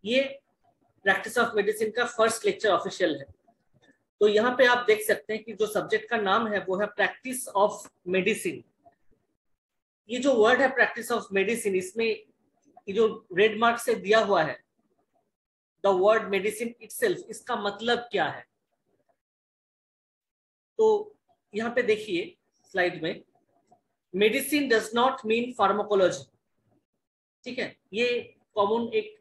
ये practice of medicine का first lecture official है। तो यहाँ पे आप देख सकते हैं कि जो सब्जेक्ट का नाम है वो है प्रैक्टिस ऑफ मेडिसिन। ये जो वर्ड है प्रैक्टिस ऑफ मेडिसिन, इसमें ये जो रेड मार्क से दिया हुआ है द वर्ड मेडिसिन इटसेल्फ, इसका मतलब क्या है? तो यहाँ पे देखिए स्लाइड में, medicine does not mean pharmacology. ठीक है, ये कॉमन एक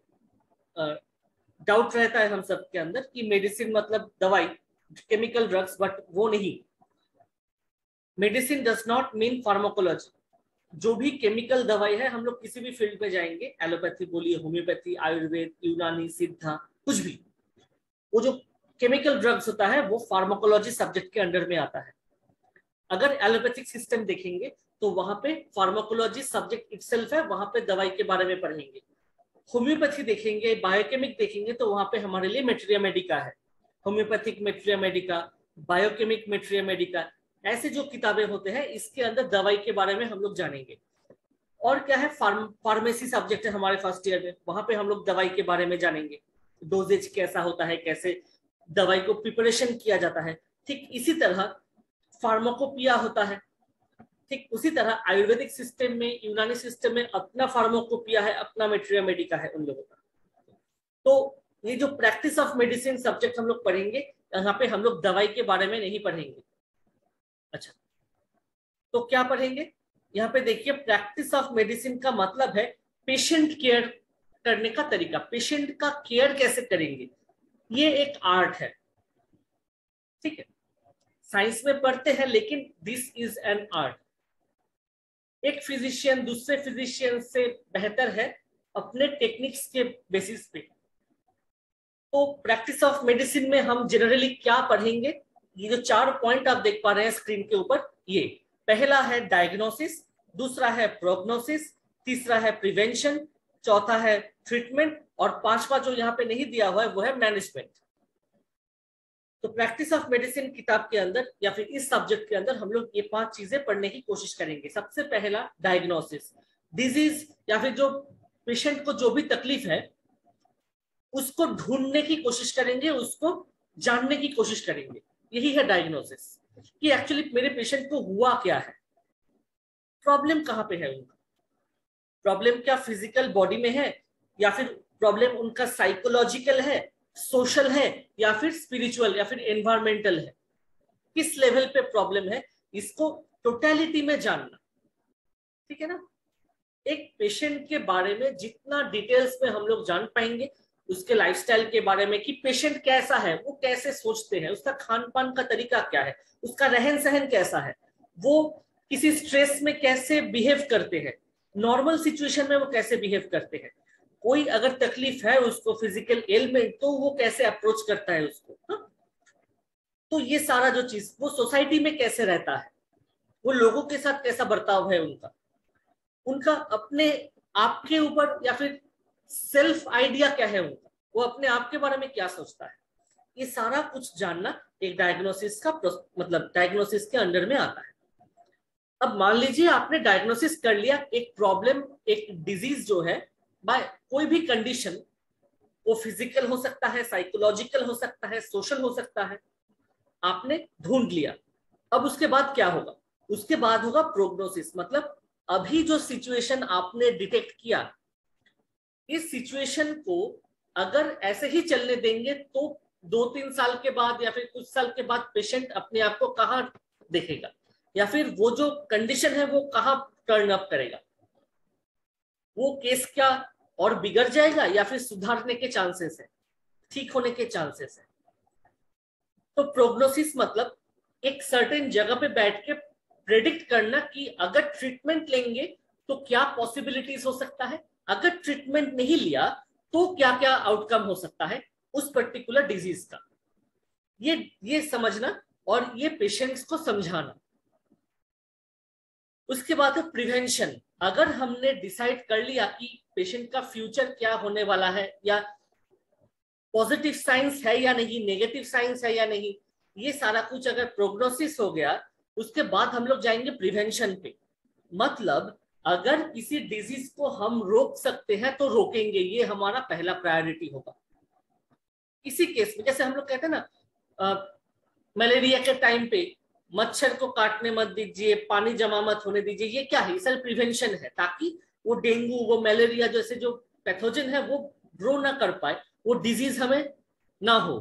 डाउट रहता है हम सब के अंदर कि मेडिसिन मतलब दवाई, केमिकल ड्रग्स, बट वो नहीं। Medicine does not mean pharmacology. जो भी केमिकल दवाई है, हम लोग किसी भी फील्ड में जाएंगे, एलोपैथी बोलिए, होम्योपैथी, आयुर्वेद, यूनानी, सिद्धा, कुछ भी, वो जो केमिकल ड्रग्स होता है वो फार्माकोलॉजी सब्जेक्ट के अंडर में आता है। अगर एलोपैथिक सिस्टम देखेंगे तो वहां पे फार्माकोलॉजी सब्जेक्ट इटसेल्फ है, वहां पे दवाई के बारे में पढ़ेंगे। होम्योपैथी देखेंगे, बायोकेमिक देखेंगे तो वहां पे हमारे लिए मेटेरिया मेडिका है, होम्योपैथिक मेटेरिया मेडिका, बायोकेमिक मेटेरिया मेडिका, ऐसे जो किताबें होते हैं इसके अंदर दवाई के बारे में हम लोग जानेंगे। और क्या है, फार्मेसी सब्जेक्ट है हमारे फर्स्ट ईयर में, वहां पे हम लोग दवाई के बारे में जानेंगे, डोजेज कैसा होता है, कैसे दवाई को प्रिपरेशन किया जाता है। ठीक इसी तरह फार्माकोपिया होता है, ठीक उसी तरह आयुर्वेदिक सिस्टम में, यूनानी सिस्टम में अपना फार्माकोपिया है, अपना मेटेरिया मेडिका है उन लोगों का। तो ये जो प्रैक्टिस ऑफ मेडिसिन सब्जेक्ट हम लोग पढ़ेंगे, यहाँ पे हम लोग दवाई के बारे में नहीं पढ़ेंगे। अच्छा, तो क्या पढ़ेंगे? यहाँ पे देखिए, प्रैक्टिस ऑफ मेडिसिन का मतलब है पेशेंट केयर करने का तरीका, पेशेंट का केयर कैसे करेंगे, ये एक आर्ट है। ठीक है, साइंस में पढ़ते हैं लेकिन दिस इज एन आर्ट। एक फिजिशियन दूसरे फिजिशियन से बेहतर है अपने टेक्निक्स के बेसिस पे। तो प्रैक्टिस ऑफ मेडिसिन में हम जनरली क्या पढ़ेंगे? ये जो 4 पॉइंट आप देख पा रहे हैं स्क्रीन के ऊपर, ये पहला है डायग्नोसिस, दूसरा है प्रोग्नोसिस, तीसरा है प्रिवेंशन, चौथा है ट्रीटमेंट, और पांचवा जो यहाँ पे नहीं दिया हुआ है वो है मैनेजमेंट। तो प्रैक्टिस ऑफ मेडिसिन किताब के अंदर या फिर इस सब्जेक्ट के अंदर हम लोग ये 5 चीजें पढ़ने की कोशिश करेंगे। सबसे पहला डायग्नोसिस, डिजीज या फिर जो पेशेंट को जो भी तकलीफ है उसको ढूंढने की कोशिश करेंगे, उसको जानने की कोशिश करेंगे। यही है डायग्नोसिस, कि एक्चुअली मेरे पेशेंट को हुआ क्या है, प्रॉब्लम कहाँ पे है उनका, प्रॉब्लम क्या फिजिकल बॉडी में है, या फिर प्रॉब्लम उनका साइकोलॉजिकल है, सोशल है, या फिर स्पिरिचुअल, या फिर एनवायरमेंटल है, किस लेवल पे प्रॉब्लम है, इसको टोटलिटी में जानना। ठीक है ना? एक पेशेंट के बारे में जितना डिटेल्स में हम लोग जान पाएंगे, उसके लाइफस्टाइल के बारे में कि पेशेंट कैसा है, वो कैसे सोचते हैं, उसका खान पान का तरीका क्या है, उसका रहन सहन कैसा है, वो किसी स्ट्रेस में कैसे बिहेव करते हैं, नॉर्मल सिचुएशन में वो कैसे बिहेव करते हैं, कोई अगर तकलीफ है उसको फिजिकल एलिमेंट तो वो कैसे अप्रोच करता है उसको। हाँ? तो ये सारा जो चीज, वो सोसाइटी में कैसे रहता है, वो लोगों के साथ कैसा बर्ताव है उनका, उनका अपने आप के ऊपर या फिर सेल्फ आइडिया क्या है उनका, वो अपने आप के बारे में क्या सोचता है, ये सारा कुछ जानना एक डायग्नोसिस का मतलब डायग्नोसिस के अंडर में आता है। अब मान लीजिए आपने डायग्नोसिस कर लिया, एक प्रॉब्लम, एक डिजीज जो है, बाय कोई भी कंडीशन, वो फिजिकल हो सकता है, साइकोलॉजिकल हो सकता है, सोशल हो सकता है, आपने ढूंढ लिया। अब उसके बाद क्या होगा? उसके बाद होगा प्रोग्नोसिस, मतलब अभी जो सिचुएशन आपने डिटेक्ट किया, इस सिचुएशन को अगर ऐसे ही चलने देंगे तो 2-3 साल के बाद या फिर कुछ साल के बाद पेशेंट अपने आप को कहाँ देखेगा, या फिर वो जो कंडीशन है वो कहाँ टर्न अप करेगा, वो केस क्या और बिगड़ जाएगा या फिर सुधारने के चांसेस है, ठीक होने के चांसेस है। तो प्रोग्नोसिस मतलब एक सर्टेन जगह पे बैठ के प्रेडिक्ट करना कि अगर ट्रीटमेंट लेंगे तो क्या पॉसिबिलिटीज हो सकता है, अगर ट्रीटमेंट नहीं लिया तो क्या क्या आउटकम हो सकता है उस पर्टिकुलर डिजीज का, ये समझना और ये पेशेंट्स को समझाना। उसके बाद है प्रिवेंशन। अगर हमने डिसाइड कर लिया कि पेशेंट का फ्यूचर क्या होने वाला है, या पॉजिटिव साइंस है या नहीं, नेगेटिव साइंस है या नहीं, ये सारा कुछ अगर प्रोग्नोसिस हो गया, उसके बाद हम लोग जाएंगे प्रिवेंशन पे। मतलब अगर किसी डिजीज को हम रोक सकते हैं तो रोकेंगे, ये हमारा पहला प्रायोरिटी होगा। इसी केस में जैसे हम लोग कहते हैं ना, मलेरिया के टाइम पे मच्छर को काटने मत दीजिए, पानी जमा मत होने दीजिए, ये क्या है? सर प्रिवेंशन है, ताकि वो डेंगू, वो मलेरिया जैसे जो पैथोजन है वो ग्रो ना कर पाए, वो डिजीज हमें ना हो।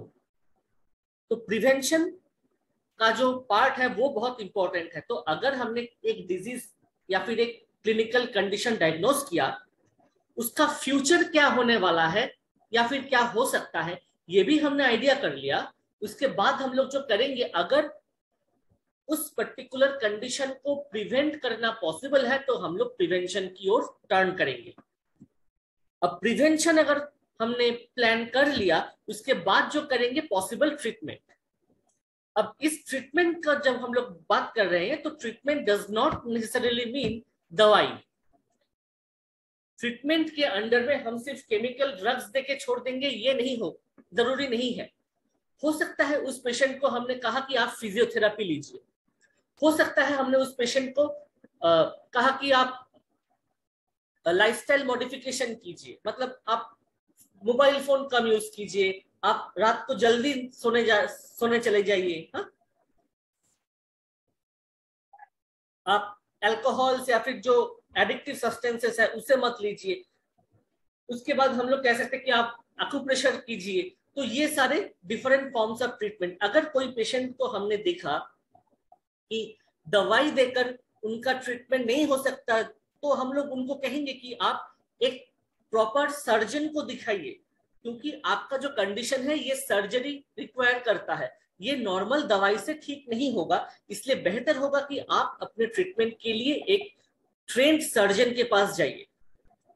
तो प्रिवेंशन का जो पार्ट है वो बहुत इंपॉर्टेंट है। तो अगर हमने एक डिजीज या फिर एक क्लिनिकल कंडीशन डायग्नोस किया, उसका फ्यूचर क्या होने वाला है या फिर क्या हो सकता है, ये भी हमने आइडिया कर लिया। उसके बाद हम लोग जो करेंगे, अगर उस पर्टिकुलर कंडीशन को प्रिवेंट करना पॉसिबल है तो हम लोग प्रिवेंशन की ओर टर्न करेंगे। अब प्रिवेंशन अगर हमने प्लान कर लिया, उसके बाद जो करेंगे पॉसिबल ट्रीटमेंट। अब इस ट्रीटमेंट का जब हम लोग बात कर रहे हैं तो treatment does not necessarily mean दवाई। ट्रीटमेंट के अंडर में हम सिर्फ केमिकल ड्रग्स देके छोड़ देंगे ये नहीं हो, जरूरी नहीं है। हो सकता है उस पेशेंट को हमने कहा कि आप फिजियोथेरेपी लीजिए, हो सकता है हमने उस पेशेंट को कहा कि आप लाइफस्टाइल मॉडिफिकेशन कीजिए, मतलब आप मोबाइल फोन कम यूज कीजिए, आप रात को जल्दी सोने चले जाइए, हाँ? आप अल्कोहल से या फिर जो एडिक्टिव सब्सटेंसेस है उसे मत लीजिए। उसके बाद हम लोग कह सकते हैं कि आप एक्यूप्रेशर कीजिए। तो ये सारे डिफरेंट फॉर्म्स ऑफ ट्रीटमेंट। अगर कोई पेशेंट को हमने देखा कि दवाई देकर उनका ट्रीटमेंट नहीं हो सकता, तो हम लोग उनको कहेंगे कि आप एक प्रॉपर सर्जन को दिखाइए, क्योंकि आपका जो कंडीशन है ये सर्जरी रिक्वायर करता है, ये नॉर्मल दवाई से ठीक नहीं होगा। इसलिए बेहतर होगा कि आप अपने ट्रीटमेंट के लिए एक ट्रेंड सर्जन के पास जाइए।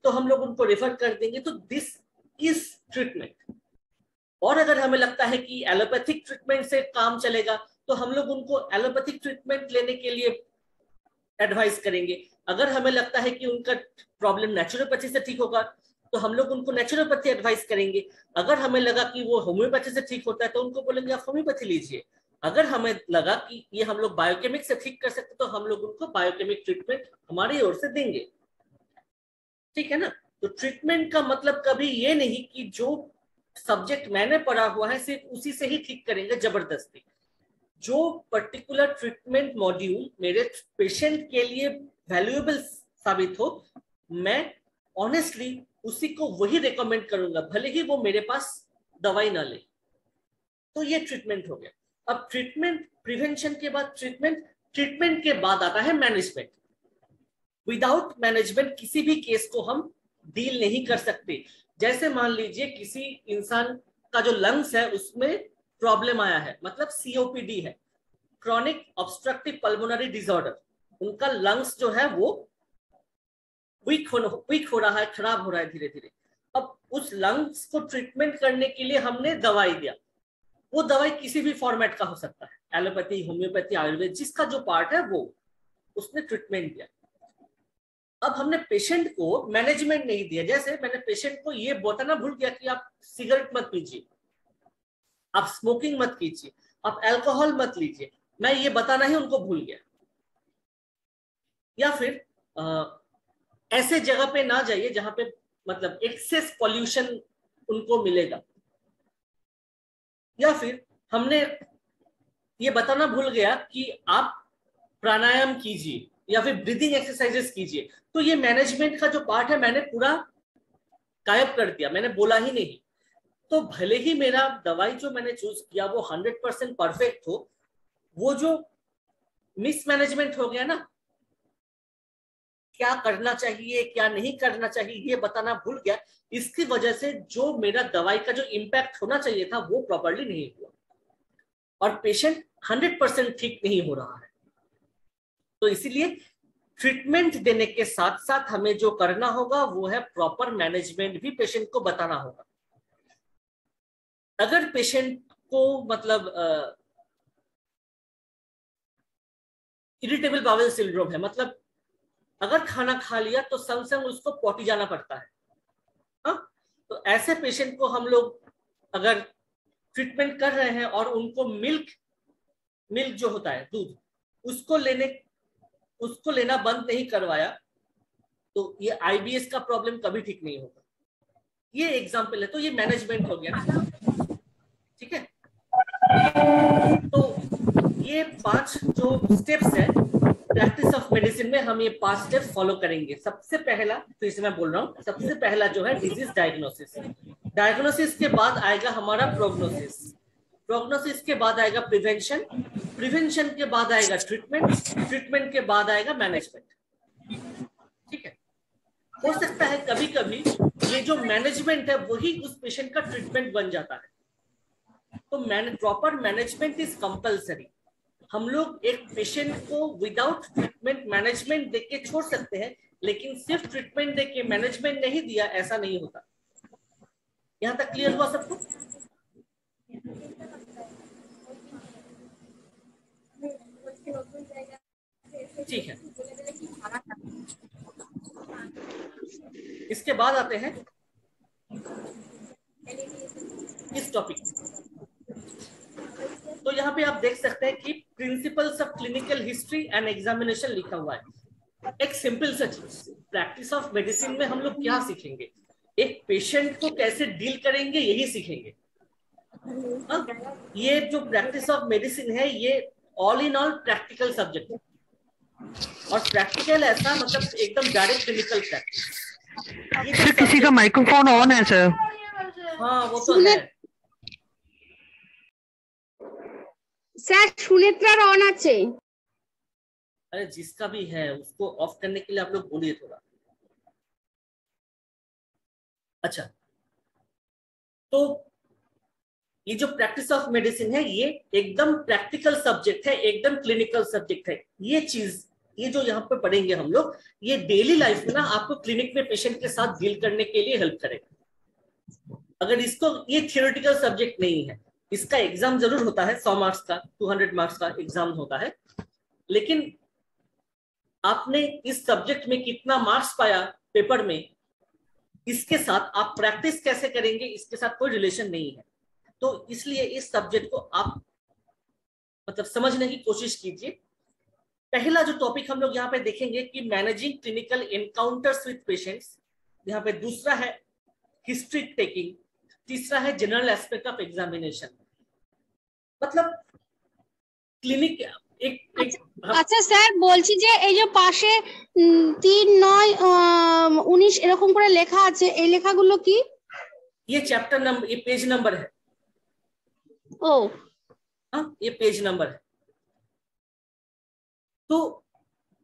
तो हम लोग उनको रेफर कर देंगे। तो दिस इज ट्रीटमेंट। और अगर हमें लगता है कि एलोपैथिक ट्रीटमेंट से काम चलेगा तो हम लोग उनको एलोपैथिक ट्रीटमेंट लेने के लिए एडवाइस करेंगे। अगर हमें लगता है कि उनका प्रॉब्लम नेचुरोपैथी से ठीक होगा तो हम लोग उनको नेचुरोपैथी एडवाइस करेंगे। अगर हमें लगा कि वो होम्योपैथी से ठीक होता है तो उनको बोलेंगे आप होम्योपैथी लीजिए। अगर हमें लगा कि ये हम लोग बायोकेमिक से ठीक कर सकते तो हम लोग उनको बायोकेमिक ट्रीटमेंट हमारी ओर से देंगे। ठीक है ना? तो ट्रीटमेंट का मतलब कभी ये नहीं कि जो सब्जेक्ट मैंने पढ़ा हुआ है सिर्फ उसी से ही ठीक करेंगे जबरदस्ती। जो पर्टिकुलर ट्रीटमेंट मॉड्यूल मेरे पेशेंट के लिए वैल्यूएबल साबित हो, मैं ऑनेस्टली उसी को वही रेकमेंड करूंगा, भले ही वो मेरे पास दवाई ना ले। तो ये ट्रीटमेंट हो गया। अब ट्रीटमेंट, प्रिवेंशन के बाद ट्रीटमेंट, ट्रीटमेंट के बाद आता है मैनेजमेंट। विदाउट मैनेजमेंट किसी भी केस को हम डील नहीं कर सकते। जैसे मान लीजिए किसी इंसान का जो लंग्स है उसमें प्रॉब्लम आया है, मतलब सीओपीडी है, क्रॉनिक ऑब्स्ट्रक्टिव पल्मोनरी डिसऑर्डर, उनका लंग्स जो है वो वीक हो रहा है, खराब हो रहा है धीरे धीरे। अब उस लंग्स को ट्रीटमेंट करने के लिए हमने दवाई दिया। वो दवाई किसी भी फॉर्मेट का हो सकता है, एलोपैथी, होम्योपैथी, आयुर्वेद, जिसका जो पार्ट है वो उसने ट्रीटमेंट दिया। अब हमने पेशेंट को मैनेजमेंट नहीं दिया। जैसे मैंने पेशेंट को ये बताना भूल गया कि आप सिगरेट मत पीजिए, आप स्मोकिंग मत कीजिए, आप अल्कोहल मत लीजिए, मैं ये बताना ही उनको भूल गया। या फिर ऐसे जगह पे ना जाइए जहां पे मतलब एक्सेस पॉल्यूशन उनको मिलेगा। या फिर हमने ये बताना भूल गया कि आप प्राणायाम कीजिए या फिर ब्रीदिंग एक्सरसाइजेस कीजिए। तो ये मैनेजमेंट का जो पार्ट है मैंने पूरा गायब कर दिया, मैंने बोला ही नहीं। तो भले ही मेरा दवाई जो मैंने चूज किया वो 100% परफेक्ट हो, वो जो मिसमैनेजमेंट हो गया ना, क्या करना चाहिए क्या नहीं करना चाहिए ये बताना भूल गया, इसकी वजह से जो मेरा दवाई का जो इम्पैक्ट होना चाहिए था वो प्रॉपर्ली नहीं हुआ और पेशेंट 100% ठीक नहीं हो रहा है। तो इसीलिए ट्रीटमेंट देने के साथ साथ हमें जो करना होगा वो है प्रॉपर मैनेजमेंट भी पेशेंट को बताना होगा। अगर पेशेंट को मतलब इरिटेबल बाउल सिंड्रोम है, मतलब अगर खाना खा लिया तो संग संग उसको पॉटी जाना पड़ता है, हाँ? तो ऐसे पेशेंट को हम लोग अगर ट्रीटमेंट कर रहे हैं और उनको मिल्क जो होता है दूध, उसको लेना बंद नहीं करवाया, तो ये आईबीएस का प्रॉब्लम कभी ठीक नहीं होगा। ये एग्जाम्पल है, तो ये मैनेजमेंट हो गया ना, ठीक है। तो ये 5 जो स्टेप्स है प्रैक्टिस ऑफ मेडिसिन में, हम ये 5 स्टेप्स फॉलो करेंगे। सबसे पहला, फिर से मैं बोल रहा हूँ, सबसे पहला जो है डिजीज डायग्नोसिस। डायग्नोसिस के बाद आएगा हमारा प्रोग्नोसिस, प्रोग्नोसिस के बाद आएगा प्रिवेंशन, प्रिवेंशन के बाद आएगा ट्रीटमेंट, ट्रीटमेंट के बाद आएगा मैनेजमेंट, ठीक है। हो सकता है कभी कभी ये जो मैनेजमेंट है वही उस पेशेंट का ट्रीटमेंट बन जाता है। तो प्रॉपर मैनेजमेंट इज कंपलसरी। हम लोग एक पेशेंट को विदाउट ट्रीटमेंट मैनेजमेंट देके छोड़ सकते हैं, लेकिन सिर्फ ट्रीटमेंट देके मैनेजमेंट नहीं दिया, ऐसा नहीं होता। यहां तक क्लियर हुआ सबको? ठीक है। इसके बाद आते हैं इस टॉपिक। तो यहाँ पे आप देख सकते हैं कि principles of clinical history and examination लिखा हुआ है। एक सिंपल सा चीज, प्रैक्टिस ऑफ मेडिसिन में हम लोग क्या सीखेंगे? एक पेशेंट को कैसे डील करेंगे, यही सीखेंगे। ये जो प्रैक्टिस ऑफ मेडिसिन है, ये all in all practical subject है। और प्रैक्टिकल ऐसा मतलब एकदम डायरेक्ट क्लिनिकल प्रैक्टिस। सर किसी का माइक्रोफोन ऑन है सर? हाँ वो तो है স্যার, সুনেত্রার অন আছে। अरे जिसका भी है उसको ऑफ करने के लिए आप लोग बोलिए थोड़ा। अच्छा, तो ये जो प्रैक्टिस ऑफ मेडिसिन है ये एकदम प्रैक्टिकल सब्जेक्ट है, एकदम क्लिनिकल सब्जेक्ट है। ये चीज, ये जो यहाँ पे पढ़ेंगे हम लोग, ये डेली लाइफ में ना आपको क्लिनिक में पेशेंट के साथ डील करने के लिए हेल्प करेगा। अगर इसको, ये थियोरेटिकल सब्जेक्ट नहीं है, इसका एग्जाम जरूर होता है 100 मार्क्स का, 200 मार्क्स का एग्जाम होता है, लेकिन आपने इस सब्जेक्ट में कितना मार्क्स पाया पेपर में, इसके साथ आप प्रैक्टिस कैसे करेंगे, इसके साथ कोई रिलेशन नहीं है। तो इसलिए इस सब्जेक्ट को आप मतलब समझने की कोशिश कीजिए। पहला जो टॉपिक हम लोग यहाँ पे देखेंगे कि managing clinical encounters with patients, यहाँ पे दूसरा है हिस्ट्री टेकिंग, तीसरा है जनरल एस्पेक्ट ऑफ एग्जामिनेशन। मतलब क्लिनिक एक আচ্ছা স্যার, বলছি যে এই যে পাশে 3-9-19 এরকম করে লেখা আছে, এই লেখাগুলো কি? ये चैप्टर नंबर, ये पेज नंबर है। ও हाँ, ये पेज नंबर है। तो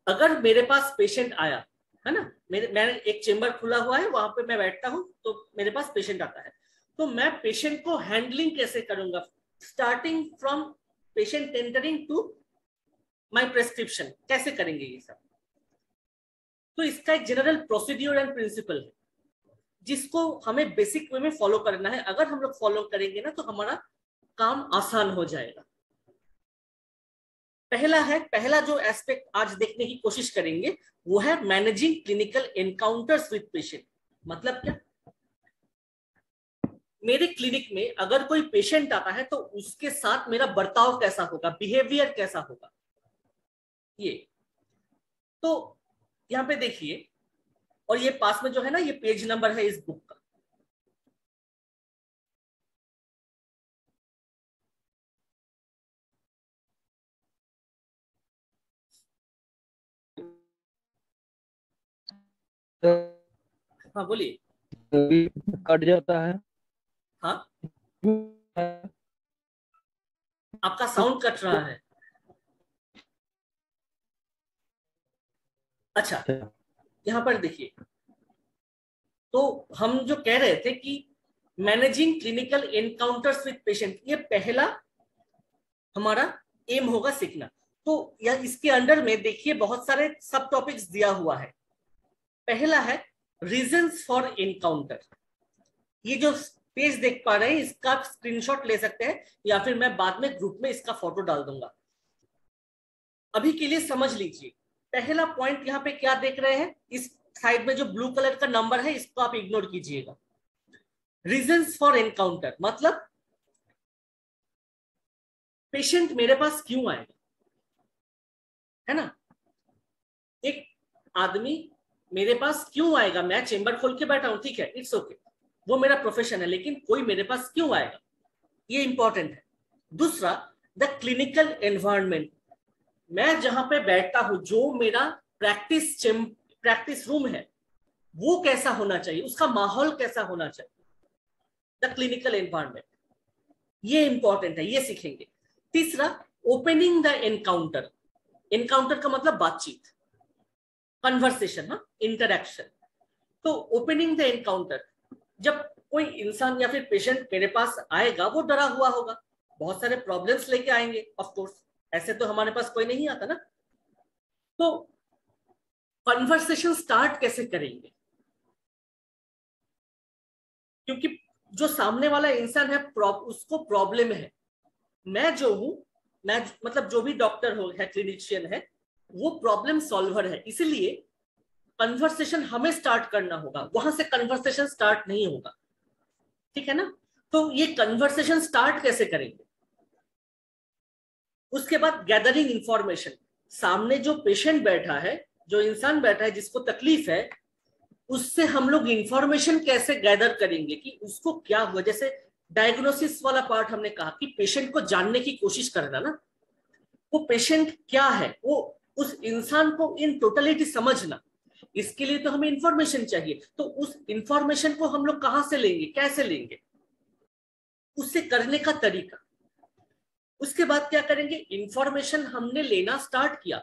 अगर मेरे पास पेशेंट आया है ना, मैंने एक चेंबर खुला हुआ है, वहां पे मैं बैठता हूँ, तो मेरे पास पेशेंट आता है, तो मैं पेशेंट को हैंडलिंग कैसे करूंगा, starting from patient entering to my prescription, कैसे करेंगे ये सब। तो इसका एक जनरल प्रोसीड्यूर एंड प्रिंसिपल है जिसको हमें बेसिक वे में फॉलो करना है। अगर हम लोग फॉलो करेंगे ना तो हमारा काम आसान हो जाएगा। पहला जो एस्पेक्ट आज देखने की कोशिश करेंगे वो है managing clinical encounters with patient. मतलब क्या, मेरे क्लिनिक में अगर कोई पेशेंट आता है तो उसके साथ मेरा बर्ताव कैसा होगा, बिहेवियर कैसा होगा। ये तो यहां पे देखिए, और ये पास में जो है ना, ये पेज नंबर है इस बुक का। हाँ बोलिए। कट जाता है। हाँ, आपका साउंड कट रहा है। अच्छा, यहां पर देखिए, तो हम जो कह रहे थे कि managing clinical encounters with patient, ये पहला हमारा एम होगा सीखना। तो यह इसके अंडर में देखिए बहुत सारे सब टॉपिक्स दिया हुआ है। पहला है रीजंस फॉर एनकाउंटर। ये जो पेज देख पा रहे हैं इसका आप स्क्रीनशॉट ले सकते हैं, या फिर मैं बाद में ग्रुप में इसका फोटो डाल दूंगा। अभी के लिए समझ लीजिए, पहला पॉइंट यहाँ पे क्या देख रहे हैं, इस साइड में जो ब्लू कलर का नंबर है इसको आप इग्नोर कीजिएगा। रीजंस फॉर एनकाउंटर मतलब पेशेंट मेरे पास क्यों आएगा, है ना। एक आदमी मेरे पास क्यों आएगा? मैं चेंबर खोल के बैठा हूं, ठीक है, इट्स ओके, वो मेरा प्रोफेशन है, लेकिन कोई मेरे पास क्यों आएगा, ये इंपॉर्टेंट है। दूसरा, द क्लिनिकल एनवायरनमेंट, मैं जहां पे बैठता हूं, जो मेरा प्रैक्टिस रूम है, वो कैसा होना चाहिए, उसका माहौल कैसा होना चाहिए, द क्लिनिकल एनवायरनमेंट, ये इंपॉर्टेंट है, ये सीखेंगे। तीसरा, ओपनिंग द एनकाउंटर, एनकाउंटर का मतलब बातचीत, कन्वर्सेशन, इंटरेक्शन। तो ओपनिंग द एनकाउंटर, जब कोई इंसान या फिर पेशेंट मेरे पास आएगा, वो डरा हुआ होगा, बहुत सारे प्रॉब्लम्स लेके आएंगे, ऑफ कोर्स, ऐसे तो हमारे पास कोई नहीं आता ना। तो कन्वर्सेशन स्टार्ट कैसे करेंगे, क्योंकि जो सामने वाला इंसान है उसको प्रॉब्लम है, मैं जो हूं, मैं मतलब जो भी डॉक्टर हो है, क्लिनिशियन है, वो प्रॉब्लम सॉल्वर है, इसीलिए कन्वर्सेशन हमें स्टार्ट करना होगा, वहां से कन्वर्सेशन स्टार्ट नहीं होगा, ठीक है ना। तो ये कन्वर्सेशन स्टार्ट कैसे करेंगे? उसके बाद गैदरिंग इंफॉर्मेशन, सामने जो पेशेंट बैठा है, जो इंसान बैठा है जिसको तकलीफ है, उससे हम लोग इंफॉर्मेशन कैसे गैदर करेंगे कि उसको क्या हुआ। जैसे डायग्नोसिस वाला पार्ट हमने कहा कि पेशेंट को जानने की कोशिश करना ना, वो पेशेंट क्या है, वो उस इंसान को इन टोटलिटी समझना, इसके लिए तो हमें इंफॉर्मेशन चाहिए। तो उस इंफॉर्मेशन को हम लोग कहां से लेंगे, कैसे लेंगे, उससे करने का तरीका। उसके बाद क्या करेंगे, इंफॉर्मेशन हमने लेना स्टार्ट किया,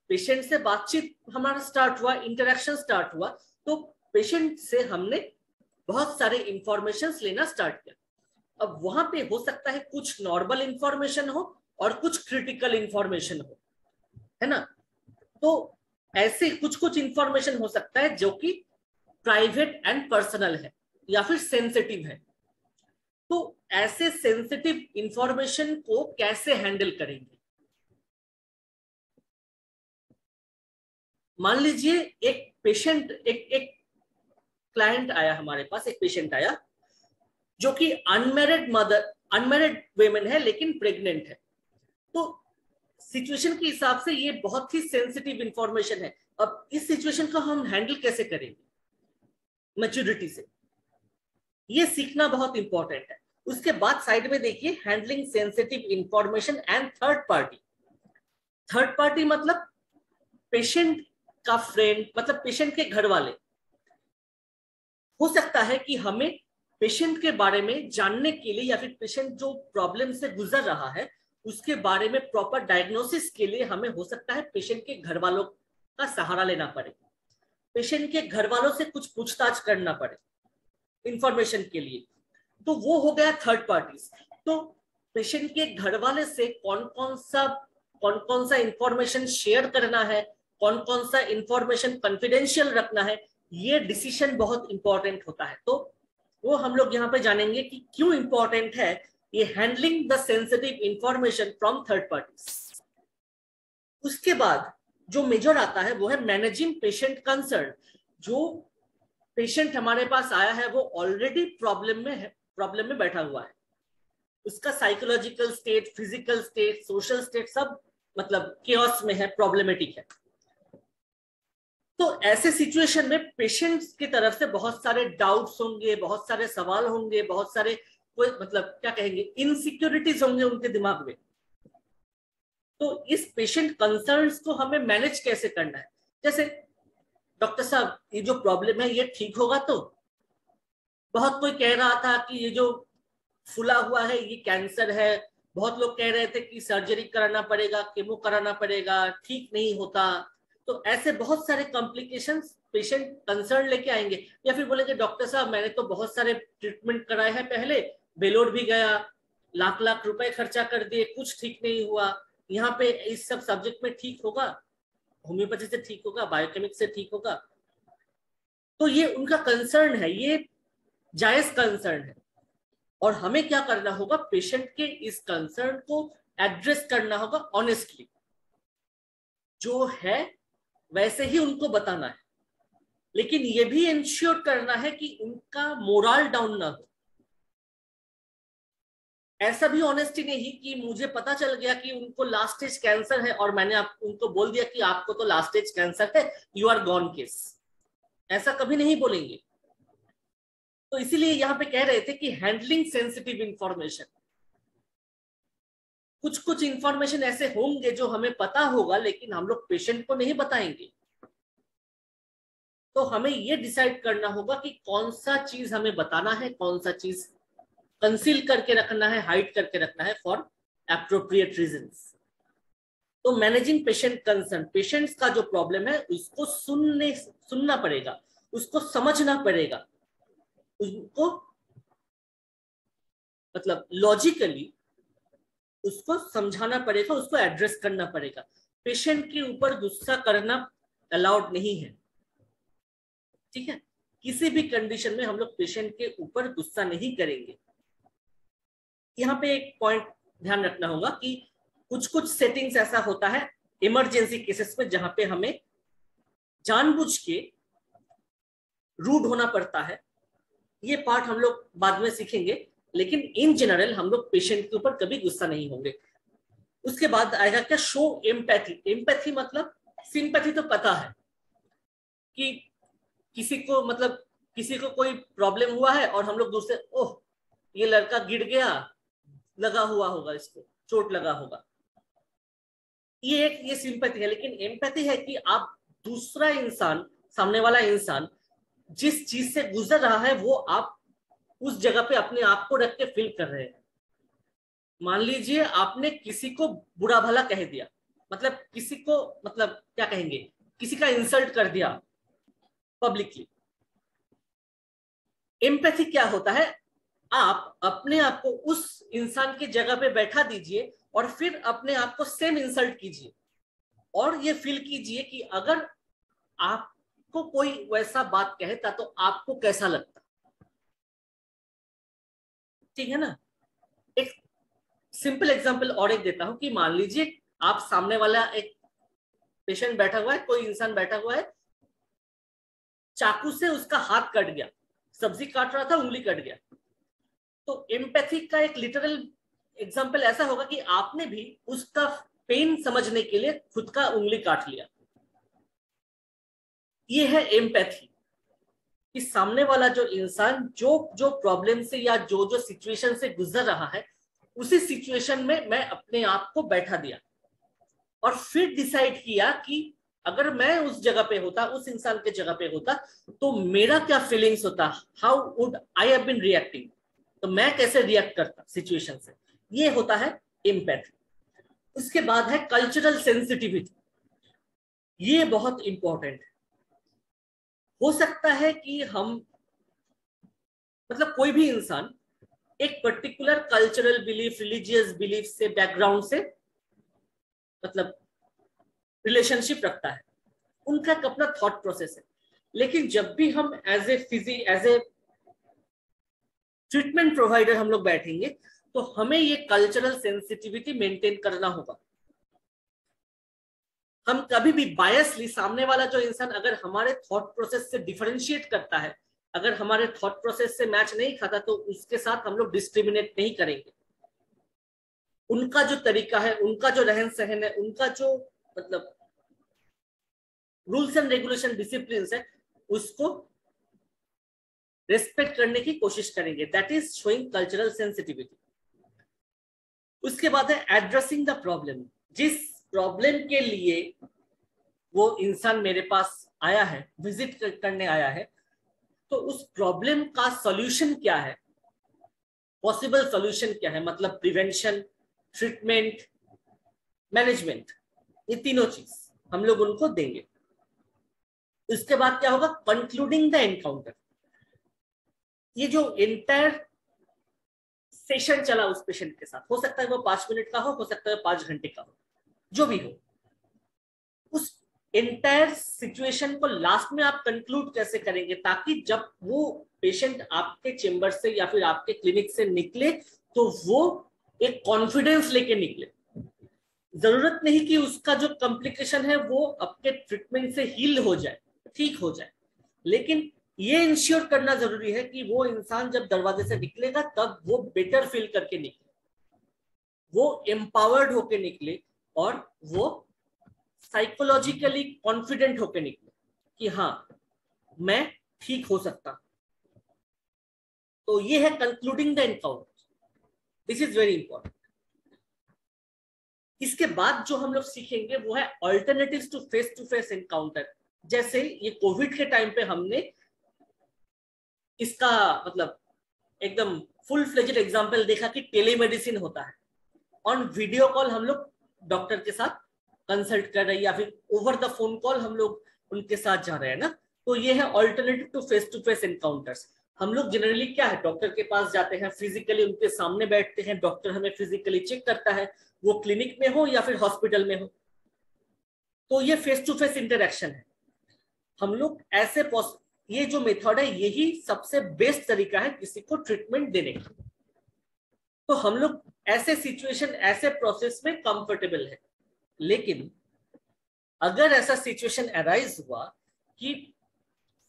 पेशेंट से बातचीत हमारा स्टार्ट हुआ, इंटरेक्शन स्टार्ट हुआ, तो पेशेंट से हमने बहुत सारे इंफॉर्मेशन लेना स्टार्ट किया। अब वहां पे हो सकता है कुछ नॉर्मल इंफॉर्मेशन हो और कुछ क्रिटिकल इंफॉर्मेशन हो, है ना। तो ऐसे कुछ कुछ इंफॉर्मेशन हो सकता है जो कि प्राइवेट एंड पर्सनल है या फिर सेंसिटिव है। तो ऐसे सेंसिटिव इंफॉर्मेशन को कैसे हैंडल करेंगे? मान लीजिए एक पेशेंट, एक क्लाइंट आया हमारे पास, एक पेशेंट आया जो कि अनमैरिड वेमेन है लेकिन प्रेग्नेंट है। तो सिचुएशन के हिसाब से ये बहुत ही सेंसिटिव इंफॉर्मेशन है। अब इस सिचुएशन को हम हैंडल कैसे करेंगे मैच्योरिटी से, ये सीखना बहुत इंपॉर्टेंट है। उसके बाद साइड में देखिए, handling sensitive information and third party. Third party मतलब पेशेंट का फ्रेंड, मतलब पेशेंट के घर वाले। हो सकता है कि हमें पेशेंट के बारे में जानने के लिए या फिर पेशेंट जो प्रॉब्लम से गुजर रहा है उसके बारे में प्रॉपर डायग्नोसिस के लिए हमें हो सकता है पेशेंट के घर वालों का सहारा लेना पड़े, पेशेंट के घर वालों से कुछ पूछताछ करना पड़े इंफॉर्मेशन के लिए। तो वो हो गया थर्ड पार्टीज। तो पेशेंट के घर वाले से कौन कौन सा इंफॉर्मेशन शेयर करना है, कौन कौन सा इंफॉर्मेशन कॉन्फिडेंशियल रखना है, ये डिसीजन बहुत इंपॉर्टेंट होता है। तो वो हम लोग यहाँ पे जानेंगे कि क्यों इंपॉर्टेंट है ये handling the sensitive information from third parties. उसके बाद जो मेजर आता है वो है मैनेजिंग पेशेंट कंसर्न। जो पेशेंट हमारे पास आया है वो ऑलरेडी प्रॉब्लम में बैठा हुआ है, उसका psychological state, physical state, social state सब मतलब केओस में है, प्रॉब्लमेटिक है। तो ऐसे सिचुएशन में पेशेंट्स की तरफ से बहुत सारे डाउट्स होंगे, बहुत सारे सवाल होंगे, बहुत सारे कोई मतलब क्या कहेंगे इनसिक्योरिटीज होंगे उनके दिमाग में। तो इस पेशेंट कंसर्न्स को हमें मैनेज कैसे करना है। जैसे डॉक्टर साहब ये जो प्रॉब्लम है ये ठीक होगा? तो बहुत कोई कह रहा था कि ये जो फूला हुआ है ये कैंसर है, बहुत लोग कह रहे थे कि सर्जरी कराना पड़ेगा, केमो कराना पड़ेगा, ठीक नहीं होता। तो ऐसे बहुत सारे कॉम्प्लिकेशंस पेशेंट कंसर्न लेके आएंगे, या फिर बोलेंगे डॉक्टर साहब मैंने तो बहुत सारे ट्रीटमेंट कराए हैं पहले, बेलोर भी गया, लाख लाख रुपए खर्चा कर दिए, कुछ ठीक नहीं हुआ, यहाँ पे इस सब सब्जेक्ट में ठीक होगा, होम्योपैथी से ठीक होगा, बायोकेमिक्स से ठीक होगा। तो ये उनका कंसर्न है, ये जायज कंसर्न है। और हमें क्या करना होगा, पेशेंट के इस कंसर्न को एड्रेस करना होगा ऑनेस्टली, जो है वैसे ही उनको बताना है, लेकिन ये भी इंश्योर करना है कि उनका मोरल डाउन ना हो। ऐसा भी ऑनेस्टी नहीं कि मुझे पता चल गया कि उनको लास्ट स्टेज कैंसर है और मैंने उनको बोल दिया कि आपको तो लास्ट स्टेज कैंसर है, यू आर गॉन केस। ऐसा कभी नहीं बोलेंगे। तो इसीलिए यहां पे कह रहे थे कि हैंडलिंग सेंसिटिव इंफॉर्मेशन, कुछ कुछ इंफॉर्मेशन ऐसे होंगे जो हमें पता होगा लेकिन हम लोग पेशेंट को नहीं बताएंगे। तो हमें ये डिसाइड करना होगा कि कौन सा चीज हमें बताना है, कौन सा चीज कंसील करके रखना है, हाइड करके रखना है फॉर एप्रोप्रिएट रीजंस। तो मैनेजिंग पेशेंट कंसर्न, पेशेंट्स का जो प्रॉब्लम है उसको सुनना पड़ेगा, उसको समझना पड़ेगा, उसको मतलब लॉजिकली उसको समझाना पड़ेगा, उसको एड्रेस करना पड़ेगा। पेशेंट के ऊपर गुस्सा करना अलाउड नहीं है, ठीक है। किसी भी कंडीशन में हम लोग पेशेंट के ऊपर गुस्सा नहीं करेंगे। यहाँ पे एक पॉइंट ध्यान रखना होगा कि कुछ कुछ सेटिंग्स ऐसा होता है इमरजेंसी केसेस में जहां पे हमें जानबूझ के रूड होना पड़ता है। ये पार्ट हम लोग बाद में सीखेंगे, लेकिन इन जनरल हम लोग पेशेंट के ऊपर कभी गुस्सा नहीं होंगे। उसके बाद आएगा क्या, शो एम्पैथी। एम्पैथी मतलब सिंपैथी तो पता है कि किसी को मतलब किसी को कोई प्रॉब्लम हुआ है और हम लोग दूसरे, ओह ये लड़का गिर गया, लगा हुआ होगा, इसको चोट लगा होगा, ये सिंपैथी है। लेकिन एम्पैथी है कि आप दूसरा इंसान, सामने वाला इंसान जिस चीज से गुजर रहा है वो आप उस जगह पे अपने आप को रख के फील कर रहे हैं। मान लीजिए आपने किसी को बुरा भला कह दिया, मतलब किसी को मतलब क्या कहेंगे, किसी का इंसल्ट कर दिया पब्लिकली। एम्पैथी क्या होता है, आप अपने आप को उस इंसान की जगह पे बैठा दीजिए और फिर अपने आप को सेम इंसल्ट कीजिए और ये फील कीजिए कि अगर आपको कोई वैसा बात कहता तो आपको कैसा लगता, ठीक है ना। एक सिंपल एग्जांपल और एक देता हूं कि मान लीजिए आप सामने वाला एक पेशेंट बैठा हुआ है, कोई इंसान बैठा हुआ है, चाकू से उसका हाथ कट गया, सब्जी काट रहा था, उंगली कट गया। तो एम्पैथी का एक लिटरल एग्जांपल ऐसा होगा कि आपने भी उसका पेन समझने के लिए खुद का उंगली काट लिया। ये है एम्पैथी, कि सामने वाला जो इंसान जो प्रॉब्लम से या जो सिचुएशन से गुजर रहा है, उसी सिचुएशन में मैं अपने आप को बैठा दिया और फिर डिसाइड किया कि अगर मैं उस जगह पे होता, उस इंसान के जगह पे होता, तो मेरा क्या फीलिंग्स होता, how would I have been reacting, तो मैं कैसे रिएक्ट करता सिचुएशन से। ये होता है एम्पैथी। उसके बाद है कल्चरल सेंसिटिविटी। ये बहुत इंपॉर्टेंट है। हो सकता है कि हम मतलब कोई भी इंसान एक particular cultural belief, religious belief से, बैकग्राउंड से मतलब रिलेशनशिप रखता है, उनका एक अपना थॉट प्रोसेस है। लेकिन जब भी हम एज ए ट्रीटमेंट प्रोवाइडर हम लोग बैठेंगे तो हमें ये कल्चरल सेंसिटिविटी मेंटेन करना होगा। हम कभी भी बायसली, सामने वाला जो इंसान अगर हमारे थॉट प्रोसेस से डिफरेंशिएट करता है, अगर हमारे थॉट प्रोसेस से मैच नहीं खाता, तो उसके साथ हम लोग डिस्क्रिमिनेट नहीं करेंगे। उनका जो तरीका है, उनका जो रहन सहन है, उनका जो मतलब रूल्स एंड रेगुलेशन, डिसिप्लिन है, उसको रेस्पेक्ट करने की कोशिश करेंगे। That is showing cultural sensitivity. उसके बाद है एड्रेसिंग द प्रॉब्लम। जिस प्रॉब्लम के लिए वो इंसान मेरे पास आया है, विजिट करने आया है, तो उस प्रॉब्लम का सॉल्यूशन क्या है, पॉसिबल सॉल्यूशन क्या है, मतलब प्रिवेंशन, ट्रीटमेंट, मैनेजमेंट, ये तीनों चीज हम लोग उनको देंगे। इसके बाद क्या होगा, कंक्लूडिंग द एनकाउंटर। ये जो एंटायर सेशन चला उस पेशेंट के साथ, हो सकता है वो 5 मिनट का हो सकता है 5 घंटे का हो, जो भी हो, उस एंटायर सिचुएशन को लास्ट में आप कंक्लूड कैसे करेंगे, ताकि जब वो पेशेंट आपके चेंबर से या फिर आपके क्लिनिक से निकले तो वो एक कॉन्फिडेंस लेके निकले। जरूरत नहीं कि उसका जो कॉम्प्लिकेशन है वो आपके ट्रीटमेंट से हील हो जाए, ठीक हो जाए, लेकिन ये इंश्योर करना जरूरी है कि वो इंसान जब दरवाजे से निकलेगा तब वो बेटर फील करके निकले, वो एम्पावर्ड होके निकले और वो साइकोलॉजिकली कॉन्फिडेंट होके निकले कि हाँ मैं ठीक हो सकता। तो ये है concluding the encounter, this is very important. इसके बाद जो हम लोग सीखेंगे वो है ऑल्टरनेटिव्स टू फेस एनकाउंटर। जैसे ये कोविड के टाइम पे हमने इसका मतलब एकदम फुल फ्लेजेड एग्जांपल देखा कि टेलीमेडिसिन होता है, ऑन वीडियो कॉल हम लोग डॉक्टर के साथ कंसल्ट कर रहे हैं या फिर ओवर द फोन कॉल हम लोग उनके साथ जा रहे हैं ना। तो ये है ऑल्टरनेटिव टू फेस एनकाउंटर्स। हम लोग जनरली क्या है, डॉक्टर के पास जाते हैं, फिजिकली उनके सामने बैठते हैं, डॉक्टर हमें फिजिकली चेक करता है, वो क्लिनिक में हो या फिर हॉस्पिटल में हो। तो ये फेस टू फेस इंटरेक्शन है। हम लोग ऐसे ये जो मेथड है यही सबसे बेस्ट तरीका है किसी को ट्रीटमेंट देने का। तो हम लोग ऐसे सिचुएशन ऐसे प्रोसेस में कंफर्टेबल है। लेकिन अगर ऐसा सिचुएशन अराइज हुआ कि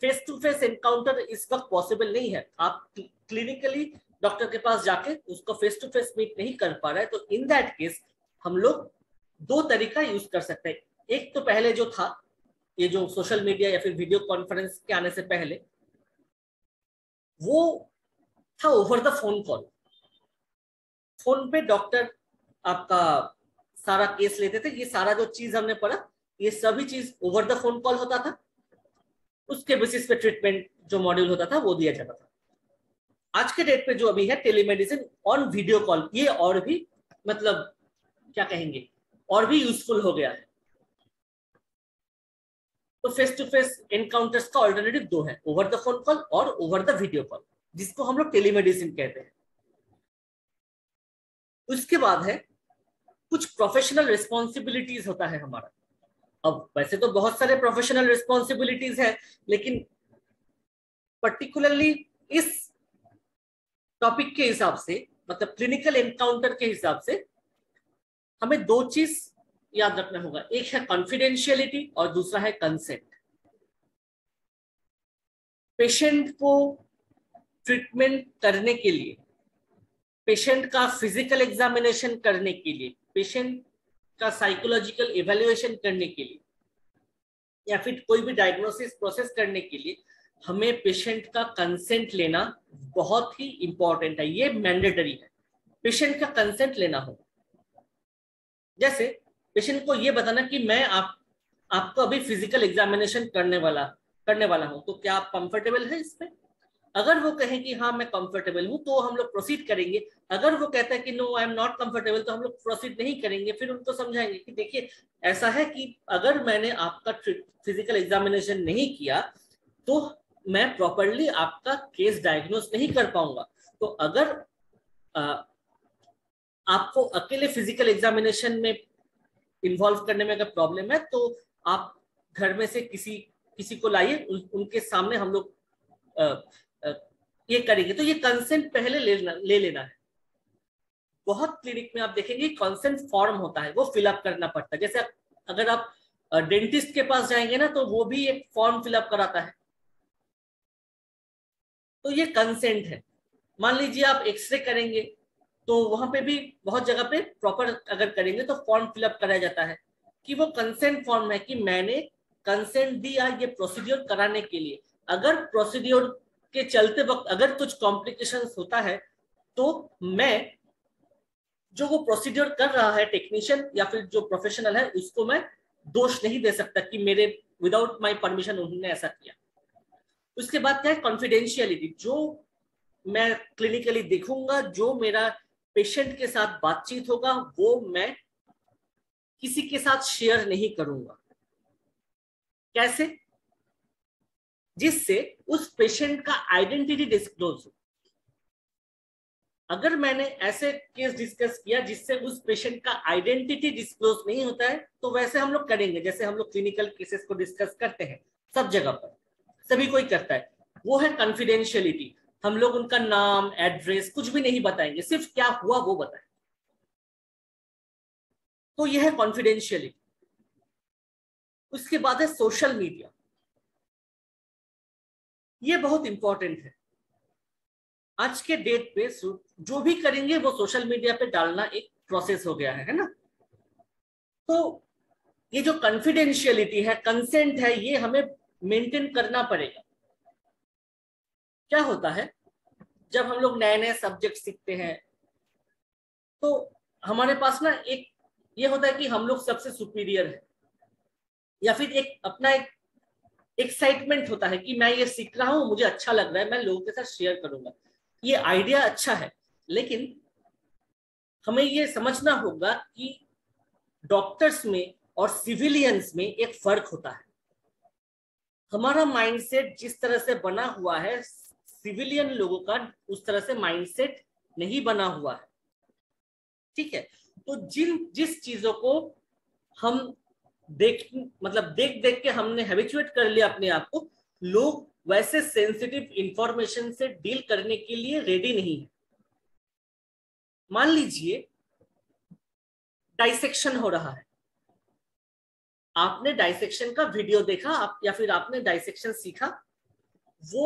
फेस टू फेस एनकाउंटर इस वक्त पॉसिबल नहीं है, आप क्लिनिकली डॉक्टर के पास जाके उसको फेस टू फेस मीट नहीं कर पा रहे हैं, तो इन दैट केस हम लोग दो तरीका यूज कर सकते हैं। एक तो पहले जो था, ये जो सोशल मीडिया या फिर वीडियो कॉन्फ्रेंस के आने से पहले, वो था over the phone call. Phone पे डॉक्टर आपका सारा केस लेते थे, ये सारा जो चीज हमने पढ़ा ये सभी चीज ओवर द फोन कॉल होता था, उसके बेसिस पे ट्रीटमेंट जो मॉड्यूल होता था वो दिया जाता था। आज के डेट पे जो अभी है टेलीमेडिसिन ऑन वीडियो कॉल, ये और भी मतलब क्या कहेंगे, और भी यूजफुल हो गया है। तो फेस टू फेस एनकाउंटर्स का ऑल्टरनेटिव दो है, ओवर द फोन कॉल और ओवर द वीडियो कॉल, जिसको हम लोग टेलीमेडिसिन कहते हैं। उसके बाद है कुछ प्रोफेशनल रिस्पॉन्सिबिलिटीज होता है हमारा। अब वैसे तो बहुत सारे प्रोफेशनल रिस्पॉन्सिबिलिटीज है, लेकिन पर्टिकुलरली इस टॉपिक के हिसाब से, मतलब क्लिनिकल एनकाउंटर के हिसाब से, हमें दो चीज याद रखना होगा। एक है कॉन्फिडेंशियलिटी और दूसरा है कंसेंट। पेशेंट को ट्रीटमेंट करने के लिए, पेशेंट का फिजिकल एग्जामिनेशन करने के लिए, पेशेंट का साइकोलॉजिकल इवैल्यूएशन करने के लिए या फिर कोई भी डायग्नोसिस प्रोसेस करने के लिए हमें पेशेंट का कंसेंट लेना बहुत ही इंपॉर्टेंट है, ये मैंडेटरी है। पेशेंट का कंसेंट लेना होगा। जैसे पेशेंट को ये बताना कि मैं आपको अभी फिजिकल एग्जामिनेशन करने वाला हूं, तो क्या आप कंफर्टेबल है इसमें? अगर वो कहें कि हाँ मैं कंफर्टेबल हूं तो हम लोग प्रोसीड करेंगे। अगर वो कहता है कि no I am not comfortable, तो हम लोग प्रोसीड नहीं करेंगे। फिर उनको समझाएंगे कि देखिए ऐसा है कि अगर मैंने आपका फिजिकल एग्जामिनेशन नहीं किया तो मैं प्रॉपरली आपका केस डायग्नोस नहीं कर पाऊंगा। तो अगर आपको अकेले फिजिकल एग्जामिनेशन में इन्वॉल्व करने में अगर प्रॉब्लम है तो आप घर में से किसी को लाइए, उनके सामने हम लोग ये करेंगे। तो ये कंसेंट पहले ले लेना है। बहुत क्लिनिक में आप देखेंगे कंसेंट फॉर्म होता है, वो फिलअप करना पड़ता है। जैसे अगर आप डेंटिस्ट के पास जाएंगे ना तो वो भी एक फॉर्म फिलअप कराता है, तो ये कंसेंट है। मान लीजिए आप एक्सरे करेंगे तो वहां पे भी बहुत जगह पे प्रॉपर अगर करेंगे तो फॉर्म फिलअप कराया जाता है कि वो कंसेंट फॉर्म है कि मैंने कंसेंट दिया ये प्रोसीड्योर कराने के लिए। अगर प्रोसीड्योर के चलते वक्त अगर कुछ कॉम्प्लिकेशंस होता है तो मैं जो वो प्रोसीड्योर कर रहा है टेक्नीशियन या फिर जो प्रोफेशनल है उसको मैं दोष नहीं दे सकता कि मेरे विदाउट माय परमिशन उन्होंने ऐसा किया। उसके बाद क्या है कॉन्फिडेंशियलिटी। जो मैं क्लिनिकली देखूंगा, जो मेरा पेशेंट के साथ बातचीत होगा, वो मैं किसी के साथ शेयर नहीं करूंगा। कैसे? जिससे उस पेशेंट का आइडेंटिटी डिस्क्लोज हो। अगर मैंने ऐसे केस डिस्कस किया जिससे उस पेशेंट का आइडेंटिटी डिस्क्लोज नहीं होता है तो वैसे हम लोग करेंगे जैसे हम लोग क्लिनिकल केसेस को डिस्कस करते हैं, सब जगह पर सभी कोई करता है, वो है कॉन्फिडेंशियलिटी। हम लोग उनका नाम एड्रेस कुछ भी नहीं बताएंगे, सिर्फ क्या हुआ वो बताएं। तो यह है कॉन्फिडेंशियलिटी। उसके बाद है सोशल मीडिया। ये बहुत इंपॉर्टेंट है। आज के डेट पे जो भी करेंगे वो सोशल मीडिया पे डालना एक प्रोसेस हो गया है ना। तो ये जो कॉन्फिडेंशियलिटी है, कंसेंट है, ये हमें मेंटेन करना पड़ेगा। क्या होता है, जब हम लोग नए नए सब्जेक्ट सीखते हैं तो हमारे पास ना एक ये होता है कि हम लोग सबसे सुपीरियर है, या फिर एक अपना एक एक्साइटमेंट होता है कि मैं ये सीख रहा हूं, मुझे अच्छा लग रहा है, मैं लोगों के साथ शेयर करूंगा। ये आइडिया अच्छा है, लेकिन हमें ये समझना होगा कि डॉक्टर्स में और सिविलियंस में एक फर्क होता है। हमारा माइंडसेट जिस तरह से बना हुआ है, सिविलियन लोगों का उस तरह से माइंडसेट नहीं बना हुआ है। ठीक है, तो जिस चीजों को हम देख देख के हमने हैबिचुएट कर लिया अपने आप को, लोग वैसे सेंसिटिव इंफॉर्मेशन से डील करने के लिए रेडी नहीं है। मान लीजिए डाइसेक्शन हो रहा है, आपने डाइसेक्शन का वीडियो देखा, या फिर आपने डाइसेक्शन सीखा, वो